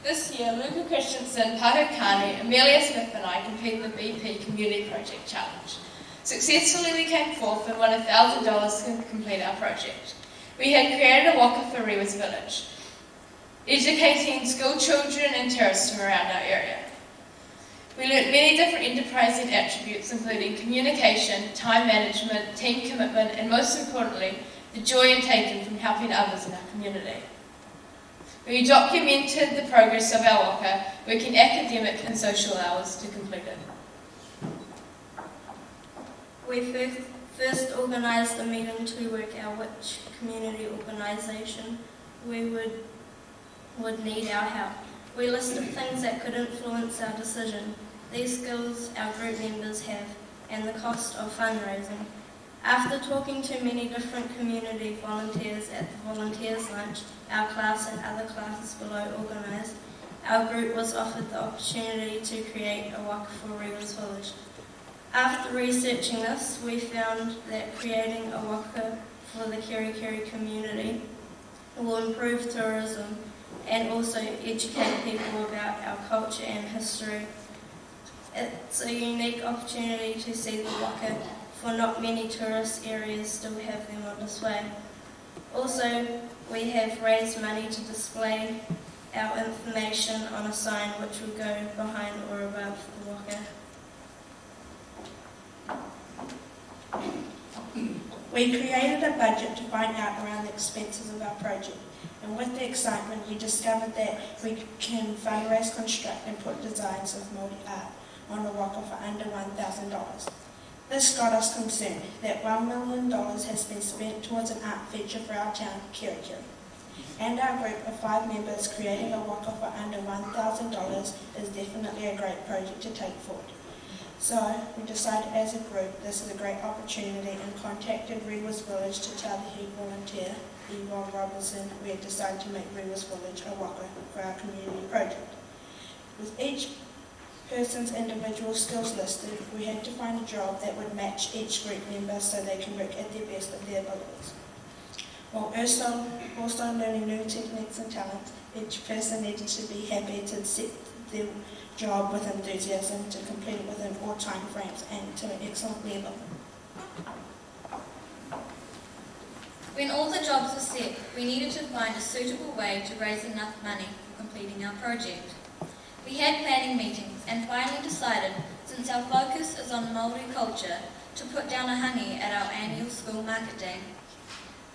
This year, Luca Christensen, Pato Kani, Amelia Smith and I completed the BP Community Project Challenge. Successfully, we came fourth and won $1,000 to complete our project. We had created a waka for Rewa's village, educating school children and tourists from around our area. We learnt many different enterprising attributes, including communication, time management, team commitment, and most importantly, the joy in taken from helping others in our community. We documented the progress of our waka, working academic and social hours to complete it. We first organised a meeting to work out which community organisation we would need our help. We listed things that could influence our decision, these skills our group members have, and the cost of fundraising. After talking to many different community volunteers at the volunteers lunch our class and other classes below organised, our group was offered the opportunity to create a waka for Rewa's village. After researching this, we found that creating a waka for the Kerikeri community will improve tourism and also educate people about our culture and history. It's a unique opportunity to see the waka, for not many tourist areas still have them on display. Also, we have raised money to display our information on a sign which will go behind or above the waka. We created a budget to find out around the expenses of our project, and with the excitement we discovered that we can fundraise, construct and put designs of Māori art on a waka for under $1,000. This got us concerned that $1 million has been spent towards an art feature for our town, Kerikeri. And our group of 5 members creating a waka for under $1,000 is definitely a great project to take forward. So we decided as a group this is a great opportunity and contacted Rewa's village to tell the head volunteer, Yvonne Robertson, we had decided to make Rewa's village a waka for our community project. With each person's individual skills listed, we had to find a job that would match each group member so they can work at their best of their abilities. While also learning new techniques and talents, each person needed to be happy to accept their job with enthusiasm, to complete it within all time frames and to an excellent level. When all the jobs were set, we needed to find a suitable way to raise enough money for completing our project. We had planning meetings and finally decided, since our focus is on Māori culture, to put down a hangi at our annual school market day.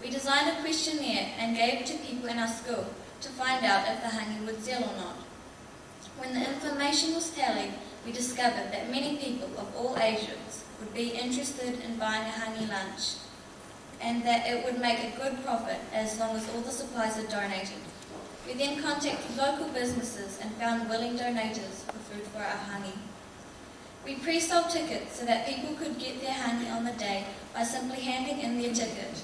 We designed a questionnaire and gave it to people in our school to find out if the hangi would sell or not. When the information was tallied, we discovered that many people of all ages would be interested in buying a hangi lunch and that it would make a good profit as long as all the supplies are donated. We then contacted local businesses and found willing donators for food for our hangi. We pre-sold tickets so that people could get their hangi on the day by simply handing in their ticket.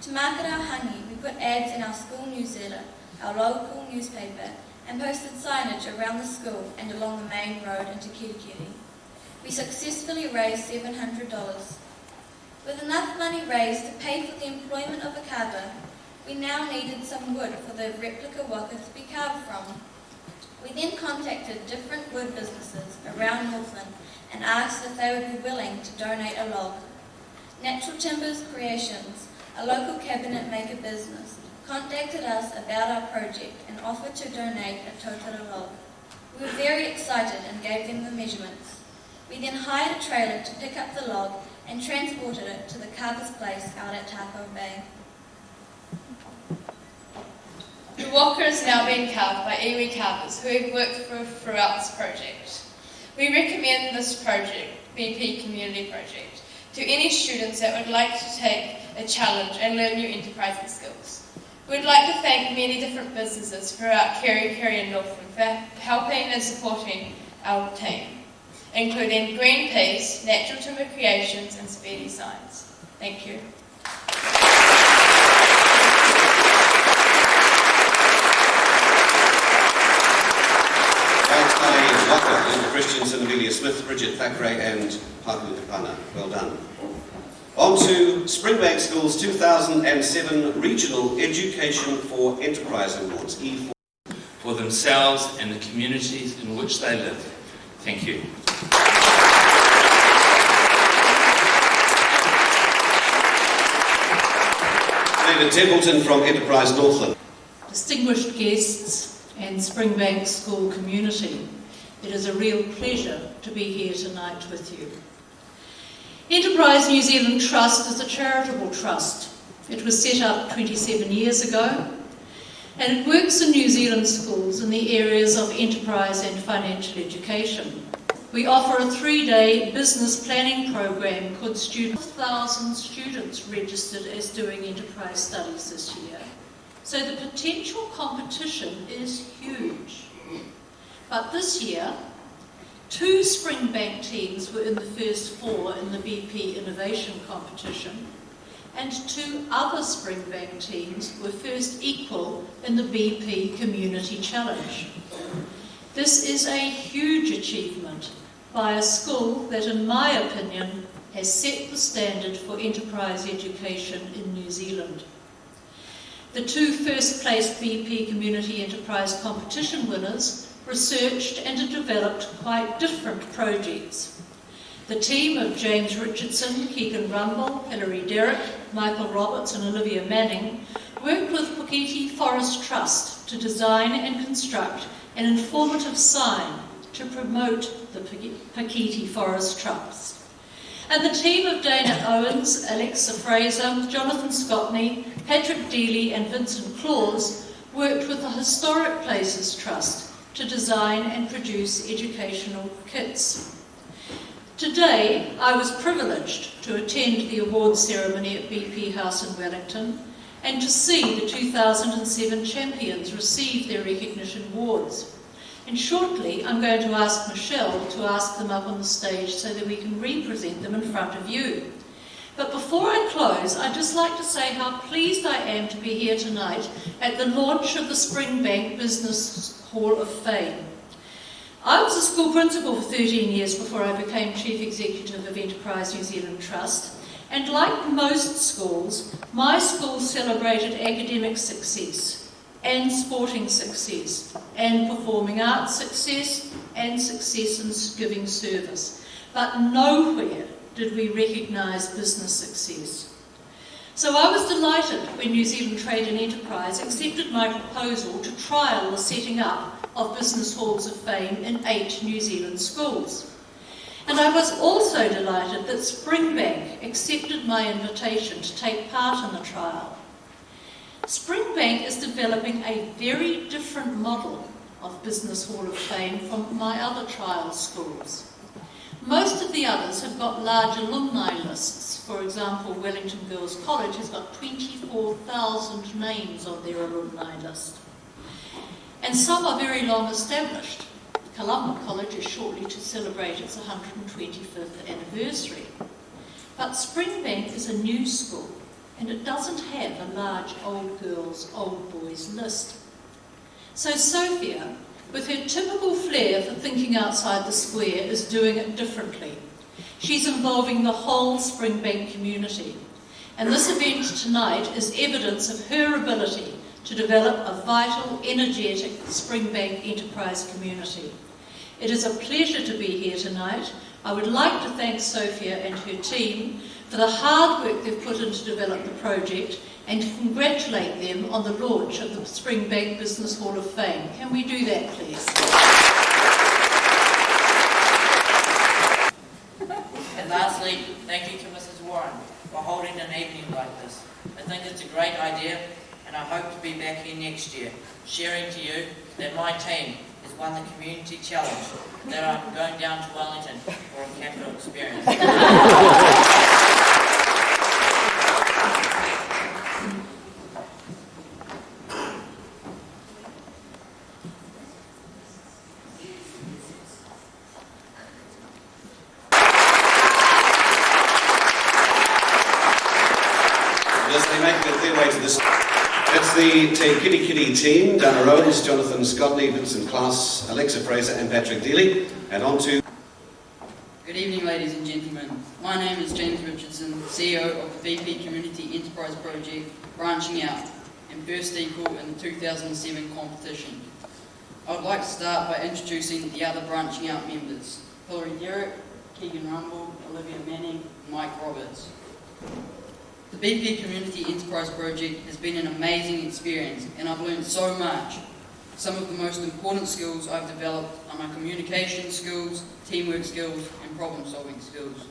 To market our hangi, we put ads in our school newsletter, our local newspaper, and posted signage around the school and along the main road into Kerikeri. We successfully raised $700. With enough money raised to pay for the employment of a carver, we now needed some wood for the replica waka to be carved from. We then contacted different wood businesses around Northland and asked if they would be willing to donate a log. Natural Timbers Creations, a local cabinet maker business, contacted us about our project and offered to donate a totara log. We were very excited and gave them the measurements. We then hired a trailer to pick up the log and transported it to the carver's place out at Tako Bay. The waka is now being carved by iwi carvers who have worked throughout this project. We recommend this project, BP Community Project, to any students that would like to take a challenge and learn new enterprising skills. We'd like to thank many different businesses throughout Kerikeri and Northland for helping and supporting our team, including Greenpeace, Natural Timber Creations and Speedy Signs. Thank you. Waka, Linda Christensen, Amelia Smith, Bridget Thackeray and Paku Kapana. Well done. On to Springbank School's 2007 Regional Education for Enterprise Awards, E4, for themselves and the communities in which they live. Thank you. David Templeton from Enterprise Northland. Distinguished guests and Springbank School community, it is a real pleasure to be here tonight with you. Enterprise New Zealand Trust is a charitable trust. It was set up 27 years ago, and it works in New Zealand schools in the areas of enterprise and financial education. We offer a 3-day business planning program for students. 1,000 students registered as doing enterprise studies this year. So the potential competition is huge. But this year, 2 Springbank teams were in the first 4 in the BP Innovation Competition, and 2 other Springbank teams were first equal in the BP Community Challenge. This is a huge achievement by a school that, in my opinion, has set the standard for enterprise education in New Zealand. The 2 first-placed BP Community Enterprise Competition winners researched and developed quite different projects. The team of James Richardson, Keegan Rumble, Hilary Derrick, Michael Roberts and Olivia Manning worked with Puketi Forest Trust to design and construct an informative sign to promote the Puketi Forest Trust. And the team of Dana Owens, Alexa Fraser, Jonathan Scotney, Patrick Dealey and Vincent Claus worked with the Historic Places Trust to design and produce educational kits. Today, I was privileged to attend the awards ceremony at BP House in Wellington and to see the 2007 champions receive their recognition awards. And shortly, I'm going to ask Michelle to ask them up on the stage so that we can represent them in front of you. But before I close, I'd just like to say how pleased I am to be here tonight at the launch of the Springbank Business Hall of Fame. I was a school principal for 13 years before I became Chief Executive of Enterprise New Zealand Trust, and like most schools, my school celebrated academic success and sporting success and performing arts success and success in giving service, but nowhere did we recognise business success. So I was delighted when New Zealand Trade and Enterprise accepted my proposal to trial the setting up of Business Halls of Fame in 8 New Zealand schools. And I was also delighted that Springbank accepted my invitation to take part in the trial. Springbank is developing a very different model of Business Hall of Fame from my other trial schools. Most of the others have got large alumni lists. For example, Wellington Girls College has got 24,000 names on their alumni list. And some are very long established. Columba College is shortly to celebrate its 125th anniversary. But Springbank is a new school, and it doesn't have a large old girls, old boys list. So Sophia, with her typical flair for thinking outside the square, is doing it differently. She's involving the whole Springbank community. And this event tonight is evidence of her ability to develop a vital, energetic Springbank enterprise community. It is a pleasure to be here tonight. I would like to thank Sophia and her team for the hard work they've put in to develop the project and congratulate them on the launch of the Springbank Business Hall of Fame. Can we do that, please? And lastly, thank you to Mrs. Warren for holding an evening like this. I think it's a great idea, and I hope to be back here next year, sharing to you that my team has won the Community Challenge, and that I'm going down to Wellington for a capital experience. That's the Te Kitty Kitty team, Dana Owens, Jonathan Scotney, Vincent Claus, Alexa Fraser and Patrick Dealey. And on to... Good evening, ladies and gentlemen. My name is James Richardson, CEO of the BP Community Enterprise Project, Branching Out, and first equal in the 2007 competition. I would like to start by introducing the other branching out members. Hilary Derrick, Keegan Rumble, Olivia Manning, and Mike Roberts. The BP Community Enterprise Project has been an amazing experience and I've learned so much. Some of the most important skills I've developed are my communication skills, teamwork skills, and problem-solving skills.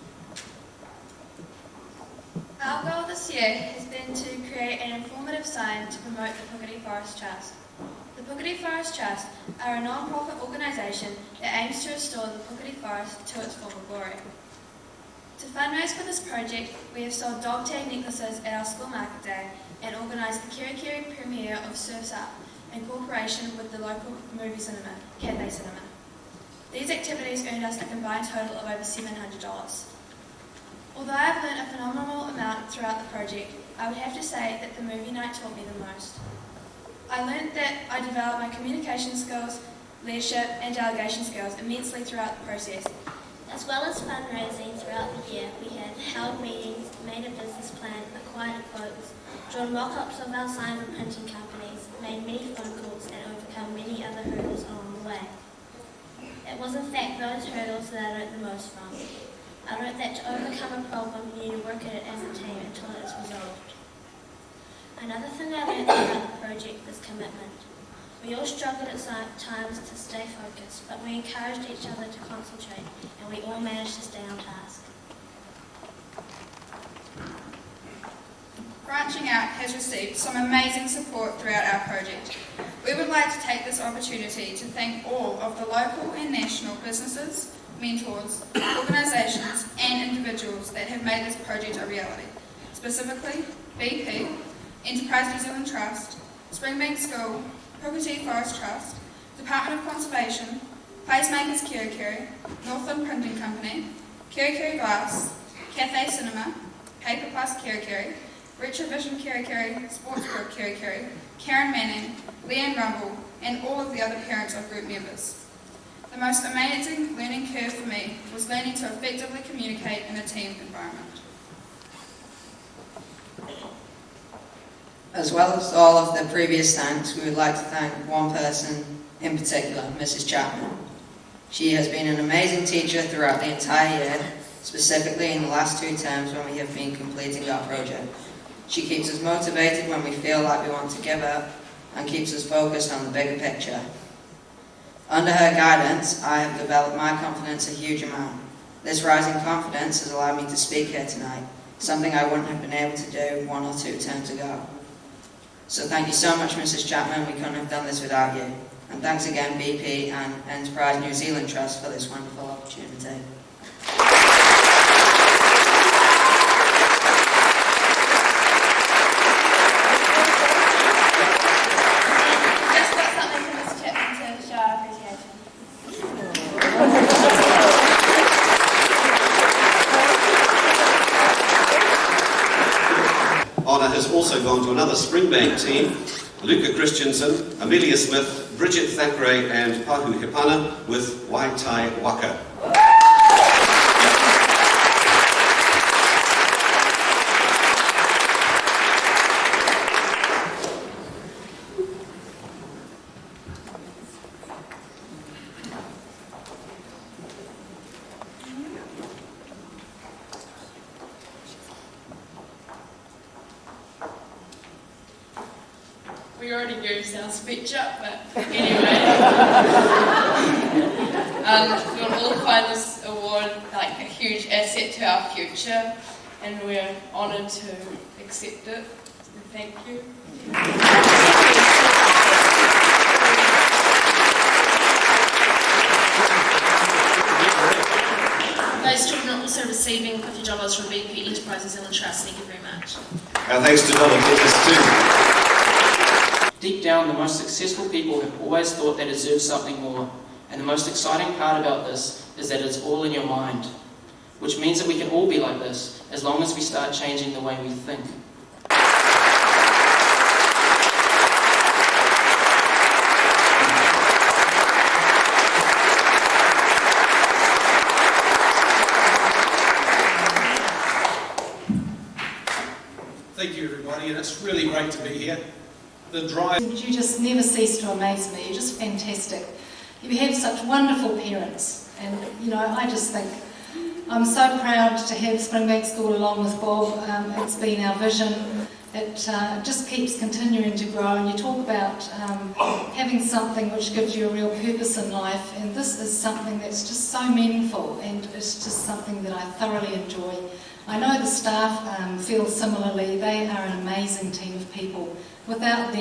Our goal this year has been to create an informative sign to promote the Puketi Forest Trust. The Puketi Forest Trust are a non-profit organisation that aims to restore the Puketi Forest to its former glory. To fundraise for this project, we have sold dog tag necklaces at our school market day and organised the Kiri Kiri premiere of Surf's Up in cooperation with the local movie cinema, Cathay Cinema. These activities earned us a combined total of over $700. Although I have learned a phenomenal amount throughout the project, I would have to say that the movie night taught me the most. I learned that I developed my communication skills, leadership and delegation skills immensely throughout the process. As well as fundraising throughout the year, we have held meetings, made a business plan, acquired quotes, drawn mock-ups of our signs and printing companies, made many phone calls and overcome many other hurdles along the way. It was in fact those hurdles that I learnt the most from. I learnt that to overcome a problem you need to work at it as a team until it is resolved. Another thing I learnt about the project is commitment. We all struggled at times to stay focused, but we encouraged each other to concentrate, and we all managed to stay on task. Branching Out has received some amazing support throughout our project. We would like to take this opportunity to thank all of the local and national businesses, mentors, organisations and individuals that have made this project a reality, specifically BP, Enterprise New Zealand Trust, Springbank School, Puketi Forest Trust, Department of Conservation, Placemakers Kiri Kiri, Northland Printing Company, Kiri Kiri Glass, Cathay Cinema, Paper Plus Kiri Kiri, Retrovision Kiri Kiri, Sportsbook Kiri Kiri, Karen Manning, Leanne Rumble, and all of the other parents of group members. The most amazing learning curve for me was learning to effectively communicate in a team environment. As well as all of the previous thanks, we would like to thank one person in particular, Mrs. Chapman. She has been an amazing teacher throughout the entire year, specifically in the last 2 terms when we have been completing our project. She keeps us motivated when we feel like we want to give up and keeps us focused on the bigger picture. Under her guidance, I have developed my confidence a huge amount. This rising confidence has allowed me to speak here tonight, something I wouldn't have been able to do 1 or 2 terms ago. So thank you so much, Mrs. Chapman. We couldn't have done this without you. And thanks again, BP and Enterprise New Zealand Trust for this wonderful opportunity. Just got something from Ms. Chapman to show our appreciation. Honour has also gone to another Springbank team, Luca Christensen, Amelia Smith, Bridget Thackeray and Pahu Hipana with Waitai Waka. We already used our speech up, but anyway. We'll all find this award like a huge asset to our future, and we're honoured to accept it. So thank you. Those children are also receiving $50 from BP Enterprise New Zealand Trust. Thank you very much. Our thanks to volunteers too. Deep down, the most successful people have always thought they deserve something more, and the most exciting part about this is that it's all in your mind, which means that we can all be like this as long as we start changing the way we think. Thank you, everybody, and it's really great to be here. the drive. You just never cease to amaze me. You're just fantastic. You have such wonderful parents, and I just think I'm so proud to have Springbank School along with Bob. It's been our vision. It just keeps continuing to grow, and you talk about having something which gives you a real purpose in life, and this is something that's just so meaningful, and it's just something that I thoroughly enjoy. I know the staff feel similarly. They are an amazing team of people. Without them,